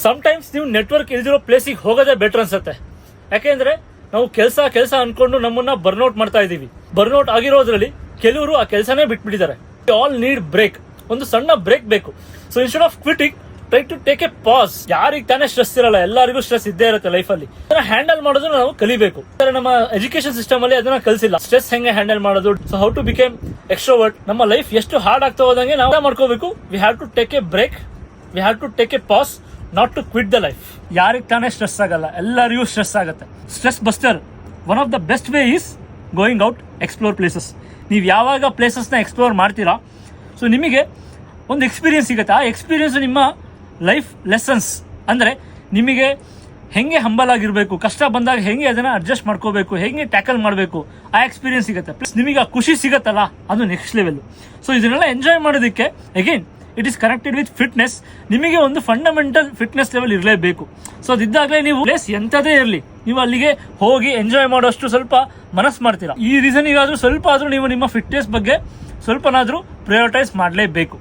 Sometimes ನೀವು network ಇಲ್ದಿರೋ ಪ್ಲೇಸಿಗೆ ಹೋಗೋದೇ ಬೆಟರ್ ಅನ್ಸುತ್ತೆ. ಯಾಕೆಂದ್ರೆ ನಾವು ಕೆಲಸ ಅನ್ಕೊಂಡು ನಮ್ಮನ್ನ ಬರ್ನ್ಔಟ್ ಮಾಡ್ತಾ ಇದೀವಿ. ಬರ್ನ್ಔಟ್ ಆಗಿರೋದ್ರಲ್ಲಿ ಕೆಲವರು ಆ ಕೆಲಸನೇ ಬಿಟ್ಬಿಟ್ಟಿದ್ದಾರೆ. All need break. ಒಂದು ಸಣ್ಣ ಬ್ರೇಕ್ ಬೇಕು. So instead of quitting, try to take a pause. ಯಾರಿಗೆ ತಾನೇ ಸ್ಟ್ರೆಸ್ ಇರಲ್ಲ, ಎಲ್ಲರಿಗೂ ಸ್ಟ್ರೆಸ್ ಇದ್ದೇ ಇರುತ್ತೆ ಲೈಫಲ್ಲಿ. ಅದನ್ನ ಹ್ಯಾಂಡಲ್ ಮಾಡೋದನ್ನ ನಾವು ಕಲಿಬೇಕು. ನಮ್ಮ ಎಜುಕೇಶನ್ ಸಿಸ್ಟಮ್ ಅಲ್ಲಿ ಅದನ್ನ ಕಲಿಸಿಲ್ಲ, ಸ್ಟ್ರೆಸ್ ಹೆಂಗೆ ಹ್ಯಾಂಡಲ್ ಮಾಡೋದು. So how to became extrovert. ನಮ್ಮ ಲೈಫ್ ಎಷ್ಟು ಹಾರ್ಡ್ ಆಗ್ತಾ ಹೋದಂಗೆ ನಾವು ಮಾಡ್ಕೋಬೇಕು. We have to take a break, we have to take a pause, not to quit the life. ಯಾರಿಗೆ ತಾನೇ ಸ್ಟ್ರೆಸ್ ಆಗಲ್ಲ, ಎಲ್ಲರಿಗೂ ಸ್ಟ್ರೆಸ್ ಆಗುತ್ತೆ. Stress buster one of the best way is going out, explore places. ನೀವು ಯಾವಾಗ ಪ್ಲೇಸಸ್ನ explore ಮಾಡ್ತೀರಾ, so ನಿಮಗೆ ಒಂದು ಎಕ್ಸ್ಪೀರಿಯನ್ಸ್ ಸಿಗುತ್ತೆ. ಆ ಎಕ್ಸ್ಪೀರಿಯನ್ಸ್ ನಿಮ್ಮ ಲೈಫ್ ಲೆಸನ್ಸ್. ಅಂದರೆ ನಿಮಗೆ ಹೆಂಗೆ ಹಂಬಲ್ ಆಗಿರಬೇಕು, ಕಷ್ಟ ಬಂದಾಗ ಹೆಂಗೆ ಅದನ್ನು ಅಡ್ಜಸ್ಟ್ ಮಾಡ್ಕೋಬೇಕು, ಹೆಂಗೆ ಟ್ಯಾಕಲ್ ಮಾಡಬೇಕು, ಆ ಎಕ್ಸ್ಪೀರಿಯನ್ಸ್ ಸಿಗುತ್ತೆ. ಪ್ಲಸ್ ನಿಮಗೆ ಆ ಖುಷಿ ಸಿಗುತ್ತಲ್ಲ, ಅದು ನೆಕ್ಸ್ಟ್ ಲೆವೆಲ್. ಸೊ ಇದನ್ನೆಲ್ಲ ಎಂಜಾಯ್ ಮಾಡೋದಕ್ಕೆ again it is connected with fitness. ನಿಮಗೆ ಒಂದು ಫಂಡಮೆಂಟಲ್ ಫಿಟ್ನೆಸ್ ಲೆವೆಲ್ ಇರಲೇಬೇಕು. ಸೊ ಅದಿದ್ದಾಗಲೇ ನೀವು ಪ್ಲೇಸ್ ಎಂಥದೇ ಇರಲಿ, ನೀವು ಅಲ್ಲಿಗೆ ಹೋಗಿ ಎಂಜಾಯ್ ಮಾಡೋಷ್ಟು ಸ್ವಲ್ಪ ಮನಸ್ಸು ಮಾಡ್ತೀರಾ. ಈ ರೀಸನಿಗಾದರೂ ಸ್ವಲ್ಪ ಆದರೂ ನೀವು ನಿಮ್ಮ ಫಿಟ್ನೆಸ್ ಬಗ್ಗೆ ಸ್ವಲ್ಪನಾದರೂ ಪ್ರಯಾರಿಟೈಸ್ ಮಾಡಲೇಬೇಕು.